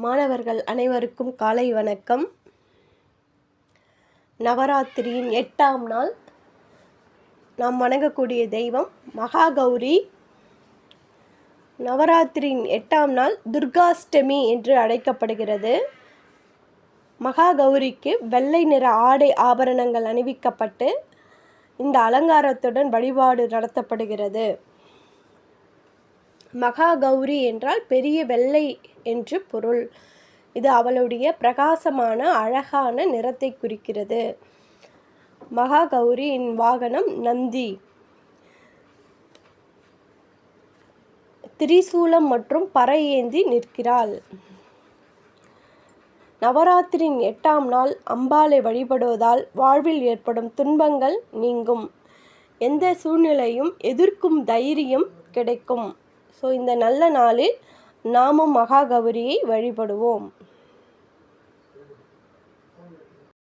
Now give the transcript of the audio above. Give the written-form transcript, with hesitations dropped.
மாணவர்கள் அனைவருக்கும் காலை வணக்கம். நவராத்திரியின் 8ஆம் நாள் நாம் வணங்கக்கூடிய தெய்வம் மகாகௌரி. நவராத்திரியின் 8ஆம் நாள் துர்காஷ்டமி என்று அழைக்கப்படுகிறது. மகாகௌரிக்கு வெள்ளை நிற ஆடை ஆபரணங்கள் அணிவிக்கப்பட்டு இந்த அலங்காரத்துடன் வழிபாடு நடத்தப்படுகிறது. மகாகௌரி என்றால் பெரிய வெள்ளை என்று பொருள். இது அவளுடைய பிரகாசமான அழகான நிறத்தை குறிக்கிறது. மகாகௌரியின் வாகனம் நந்தி. திரிசூலம் மற்றும் பறை ஏந்தி நிற்கிறாள். நவராத்திரியின் 8ஆம் நாள் அம்பாளை வழிபடுவதால் வாழ்வில் ஏற்படும் துன்பங்கள் நீங்கும். எந்த சூழ்நிலையும் எதிர்க்கும் தைரியம் கிடைக்கும். இந்த நல்ல நாளில் நாமும் மகாகௌரியை வழிபடுவோம்.